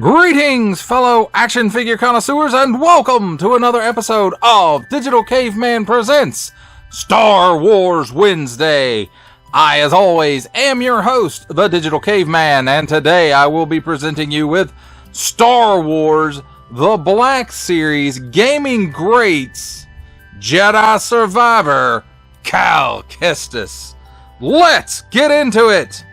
Greetings, fellow action figure connoisseurs, and welcome to another episode of Digital Caveman Presents Star Wars Wednesday. I, as always, am your host, the Digital Caveman, and today I will be presenting you with Star Wars The Black Series Gaming Greats Jedi Survivor Cal Kestis. Let's get into it!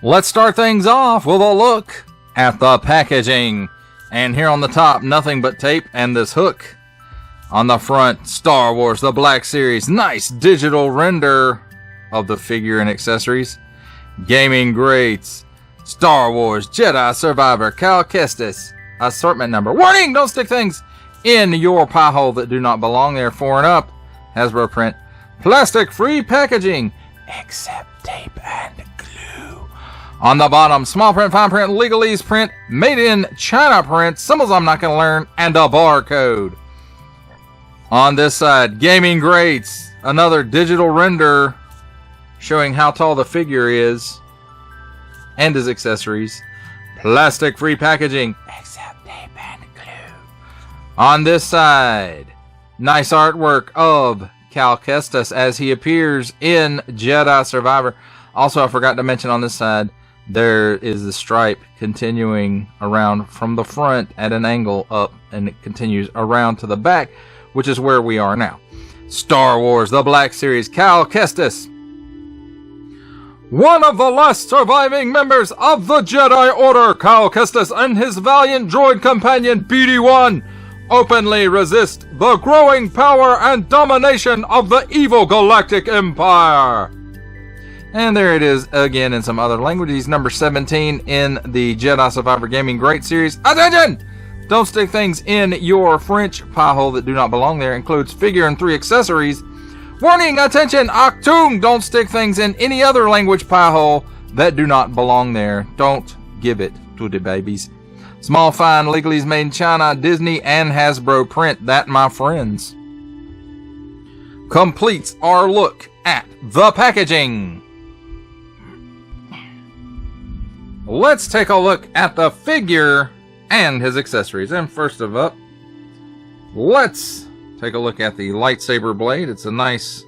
Let's start things off with a look at the packaging. And here on the top, nothing but tape and this hook. On the front, Star Wars The Black Series. Nice digital render of the figure and accessories. Gaming Greats. Star Wars Jedi Survivor Cal Kestis. Assortment number. Warning! Don't stick things in your pie hole that do not belong there. 4 and up. Hasbro print. Plastic-free packaging. Except tape and glue. On the bottom, small print, fine print, legalese print, made in China print, symbols I'm not going to learn, and a barcode. On this side, Gaming Greats, another digital render showing how tall the figure is and his accessories. Plastic-free packaging, except tape and glue. On this side, nice artwork of Cal Kestis as he appears in Jedi Survivor. Also, I forgot to mention on this side, there is the stripe continuing around from the front at an angle up, and it continues around to the back, which is where we are now. Star Wars The Black Series Cal Kestis. One of the last surviving members of the Jedi Order, Cal Kestis, and his valiant droid companion BD-1 openly resist the growing power and domination of the evil Galactic Empire. And there it is again in some other languages. Number 17 in the Jedi Survivor Gaming Great Series. Attention! Don't stick things in your French pie hole that do not belong there. Includes figure and 3 accessories. Warning! Attention! Achtung! Don't stick things in any other language pie hole that do not belong there. Don't give it to the babies. Small, fine, legalese made in China, Disney, and Hasbro print. That, my friends, completes our look at the packaging. Let's take a look at the figure and his accessories. And first of all, let's take a look at the lightsaber blade. It's a nice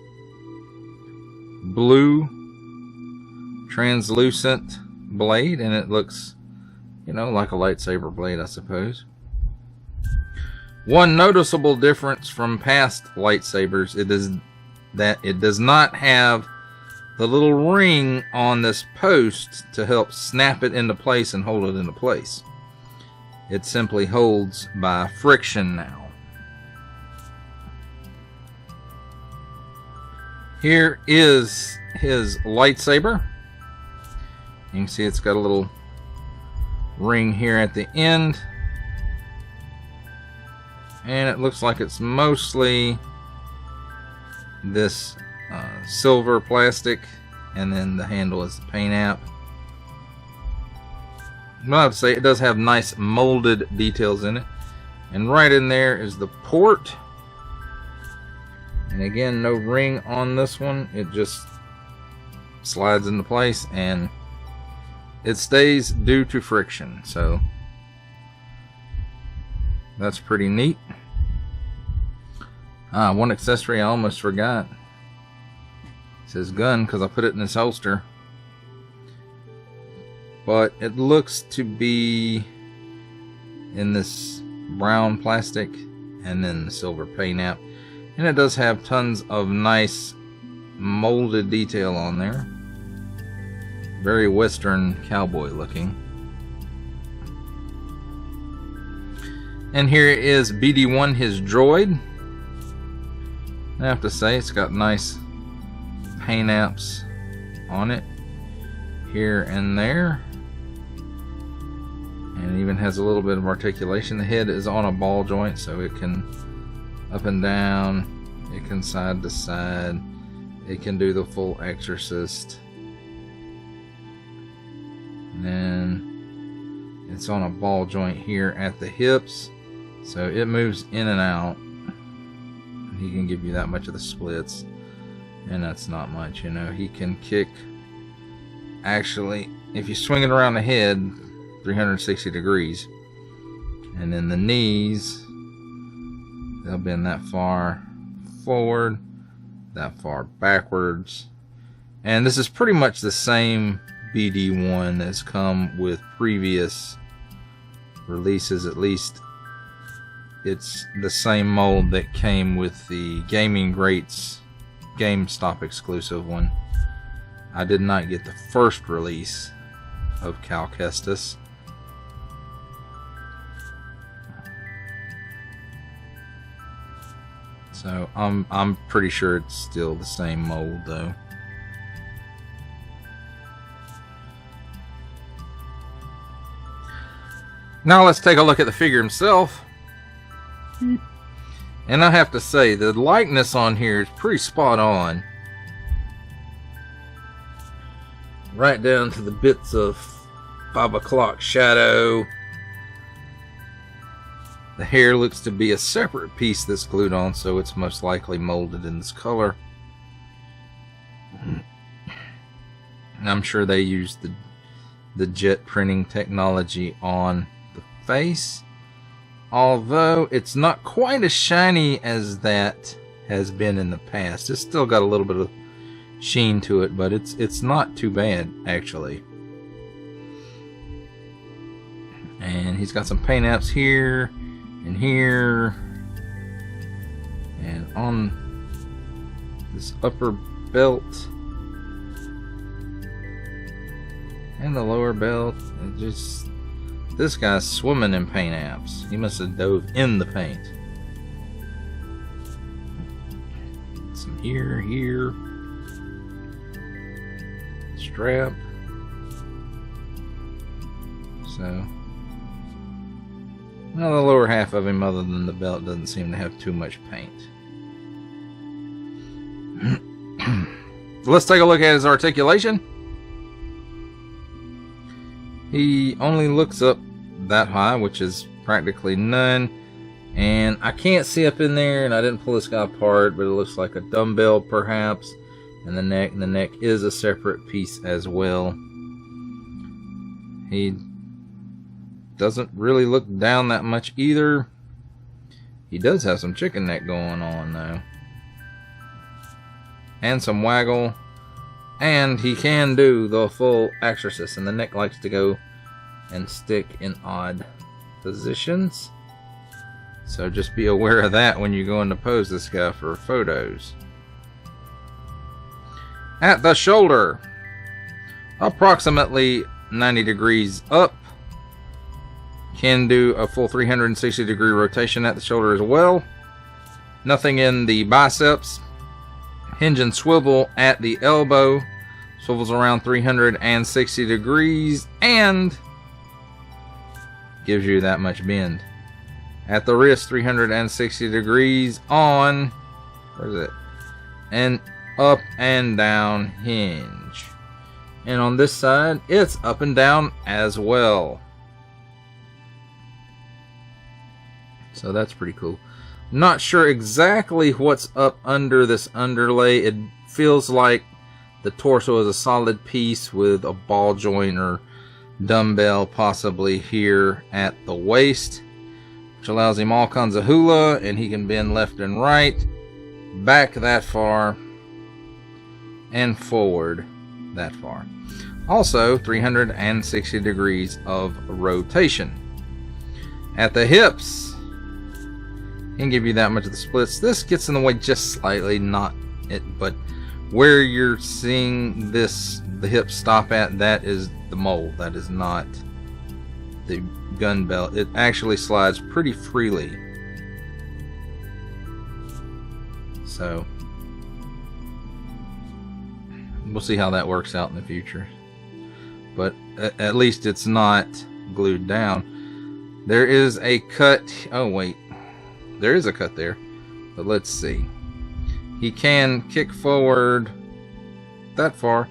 blue translucent blade, and it looks, like a lightsaber blade, I suppose. One noticeable difference from past lightsabers is that it does not have the little ring on this post to help snap it into place and hold it into place. It simply holds by friction now. Here is his lightsaber. You can see it's got a little ring here at the end. And it looks like it's mostly this silver plastic, and then the handle is the paint app. I have to say it does have nice molded details in it, and right in there is the port. And again, no ring on this one. It just slides into place and it stays due to friction, so that's pretty neat. One accessory I almost forgot. It says gun because I put it in this holster. But it looks to be in this brown plastic and then the silver paint app. And it does have tons of nice molded detail on there. Very Western cowboy looking. And here is BD-1, his droid. I have to say it's got nice paint apps on it here and there. And it even has a little bit of articulation. The head is on a ball joint, so it can up and down, it can side to side, it can do the full Exorcist. And then it's on a ball joint here at the hips, so it moves in and out. He can give you that much of the splits, and that's not much, you know. He can kick, actually, if you swing it around the head, 360 degrees. And then the knees, they'll bend that far forward, that far backwards. And this is pretty much the same BD1 that's come with previous releases. At least it's the same mold that came with the Gaming Greats GameStop exclusive one. I did not get the first release of Cal Kestis. So I'm pretty sure it's still the same mold though. Now let's take a look at the figure himself. And I have to say, the likeness on here is pretty spot on. Right down to the bits of 5 o'clock shadow. The hair looks to be a separate piece that's glued on, so it's most likely molded in this color. And I'm sure they used the jet printing technology on the face. Although it's not quite as shiny as that has been in the past. It's still got a little bit of sheen to it, but it's not too bad actually. And he's got some paint apps here and here, and on this upper belt and the lower belt. It just, this guy's swimming in paint apps. He must have dove in the paint. Some here, strap. So, well, the lower half of him, other than the belt, doesn't seem to have too much paint. Let's take a look at his articulation. He only looks up that high, which is practically none. And I can't see up in there, and I didn't pull this guy apart, but it looks like a dumbbell perhaps. And the neck is a separate piece as well. He doesn't really look down that much either. He does have some chicken neck going on though, and some waggle, and he can do the full Exorcist, and the neck likes to go and stick in odd positions, so just be aware of that when you go in to pose this guy for photos. At the shoulder, approximately 90 degrees up. Can do a full 360 degree rotation at the shoulder as well. Nothing in the biceps. Hinge and swivel at the elbow. Swivels around 360 degrees and gives you that much bend. At the wrist, 360 degrees on, where is it? And up and down hinge. And on this side, it's up and down as well. So that's pretty cool. Not sure exactly what's up under this underlay. It feels like the torso is a solid piece with a ball joint or dumbbell possibly here at the waist, which allows him all kinds of hula, and he can bend left and right, back that far, and forward that far. Also 360 degrees of rotation. At the hips, can give you that much of the splits. This gets in the way just slightly, not it, but where you're seeing this, the hip stop at, that is the mold. That is not the gun belt. It actually slides pretty freely. So we'll see how that works out in the future. But at least it's not glued down. There is a cut. Oh, wait. There is a cut there. But let's see. He can kick forward that far.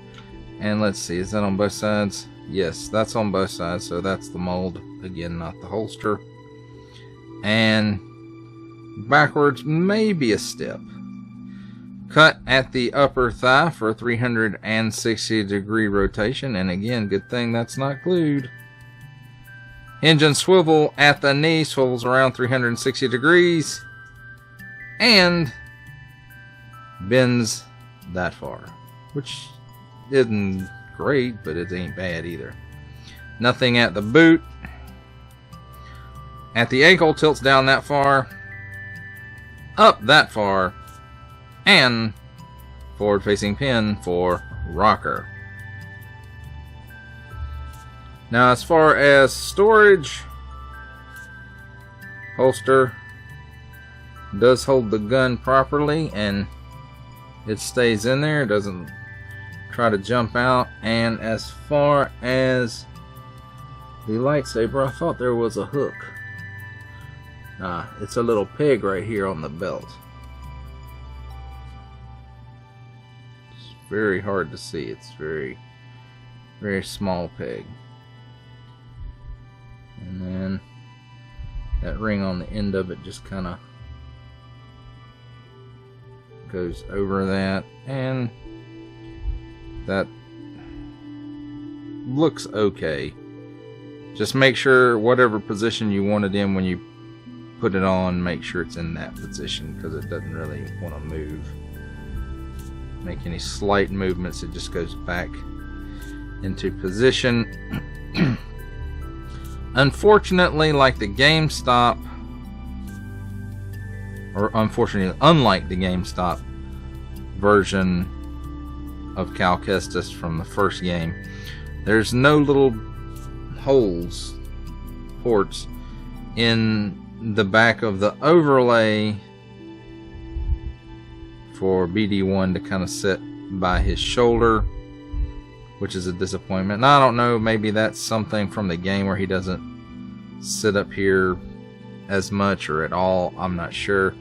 And let's see. Is that on both sides? Yes, that's on both sides. So that's the mold. Again, not the holster. And backwards, maybe a step. Cut at the upper thigh for a 360 degree rotation. And again, good thing that's not glued. Hinge and swivel at the knee, swivels around 360 degrees. And bends that far. Which isn't great, but it ain't bad either. Nothing at the boot. At the ankle, tilts down that far. Up that far. And forward facing pin for rocker. Now as far as storage, holster does hold the gun properly and it stays in there. It doesn't try to jump out. And as far as the lightsaber, I thought there was a hook. It's a little peg right here on the belt. It's very hard to see. It's very, very small peg. And then that ring on the end of it just kind of goes over that, and that looks okay. Just make sure whatever position you want it in when you put it on, make sure it's in that position, because it doesn't really want to move. Make any slight movements, it just goes back into position. Unfortunately, like the GameStop, or unfortunately, unlike the GameStop version of Cal Kestis from the first game, there's no little holes, ports, in the back of the overlay for BD1 to kind of sit by his shoulder, which is a disappointment. Now, I don't know, maybe that's something from the game where he doesn't sit up here as much or at all. I'm not sure.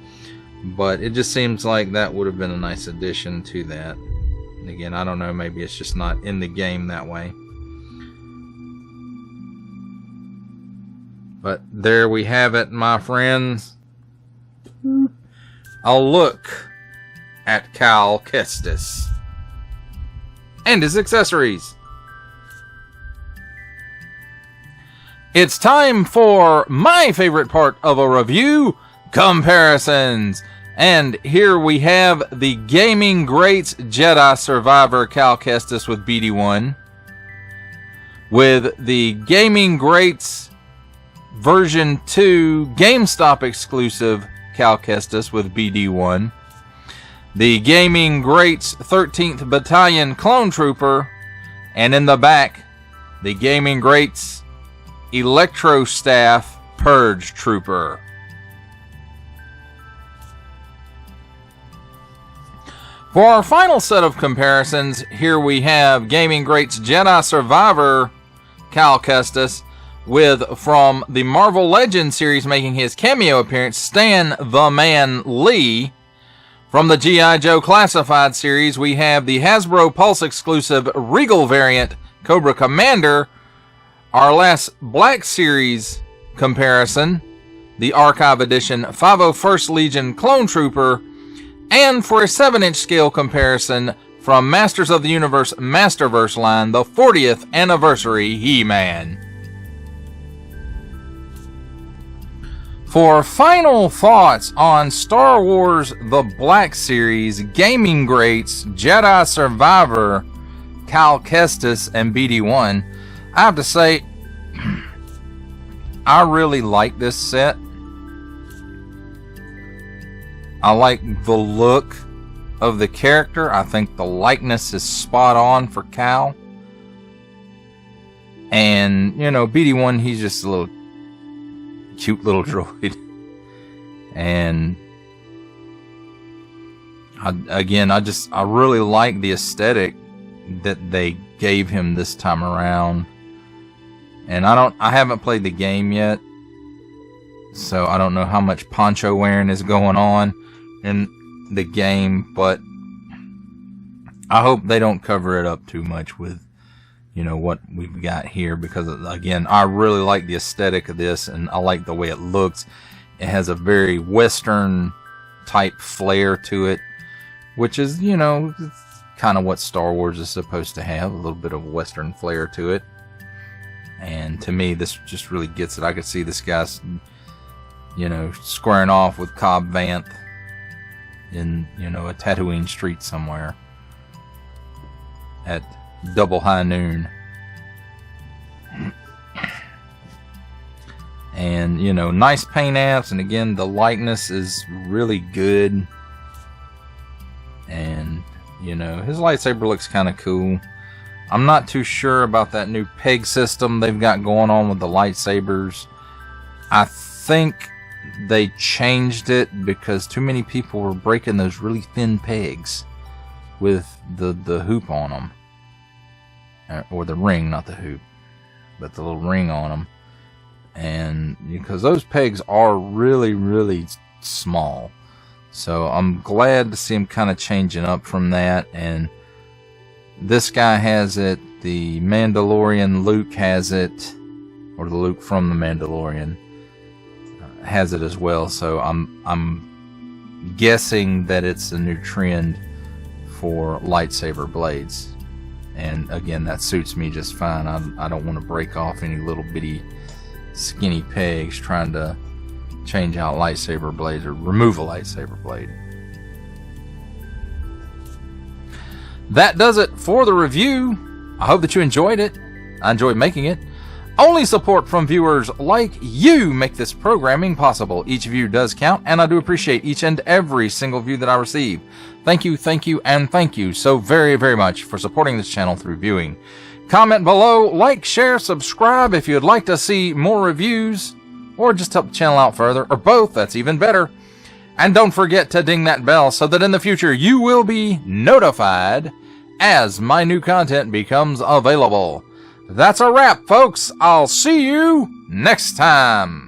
But it just seems like that would have been a nice addition to that. And again, I don't know, maybe it's just not in the game that way. But there we have it, my friends. A look at Cal Kestis and his accessories. It's time for my favorite part of a review, comparisons. And here we have the Gaming Greats Jedi Survivor Cal Kestis with BD1, with the Gaming Greats version 2 GameStop exclusive Cal Kestis with BD1, the Gaming Greats 13th Battalion Clone Trooper, and in the back, the Gaming Greats Electro Staff Purge Trooper. For our final set of comparisons, here we have Gaming Greats Jedi Survivor Cal Kestis with, from the Marvel Legends series making his cameo appearance, Stan the Man Lee. From the G.I. Joe Classified series, we have the Hasbro Pulse exclusive Regal variant Cobra Commander. Our last Black Series comparison, the Archive Edition 501st Legion Clone Trooper. And for a 7-inch scale comparison from Masters of the Universe Masterverse line, the 40th Anniversary He-Man. For final thoughts on Star Wars The Black Series, Gaming Greats, Jedi Survivor, Cal Kestis, and BD1, I have to say, I really like this set. I like the look of the character. I think the likeness is spot on for Cal. And, you know, BD1, he's just a little cute little droid. And I really like the aesthetic that they gave him this time around. And I haven't played the game yet, so I don't know how much poncho wearing is going on in the game, but I hope they don't cover it up too much with, you know, what we've got here, because again, I really like the aesthetic of this, and I like the way it looks. It has a very Western type flair to it, which is, you know, kind of what Star Wars is supposed to have, a little bit of Western flair to it. And to me, this just really gets it. I could see this guy's, you know, squaring off with Cobb Vanth in, you know, a Tatooine street somewhere at double high noon. And, you know, nice paint apps, and again, the likeness is really good. And, you know, his lightsaber looks kind of cool. I'm not too sure about that new peg system they've got going on with the lightsabers. I think they changed it because too many people were breaking those really thin pegs with the hoop on them. Or the ring, not the hoop, but the little ring on them. And because those pegs are really, really small. So I'm glad to see him kind of changing up from that. And this guy has it. The Mandalorian Luke has it. Or the Luke from the Mandalorian has it as well. So I'm guessing that it's a new trend for lightsaber blades. And again, that suits me just fine. I don't want to break off any little bitty skinny pegs trying to change out lightsaber blades or remove a lightsaber blade. That does it for the review. I hope that you enjoyed it. I enjoyed making it. Only support from viewers like you make this programming possible. Each view does count, and I do appreciate each and every single view that I receive. Thank you, and thank you so very, very much for supporting this channel through viewing. Comment below, like, share, subscribe if you'd like to see more reviews, or just help the channel out further, or both, that's even better. And don't forget to ding that bell so that in the future you will be notified as my new content becomes available. That's a wrap, folks. I'll see you next time.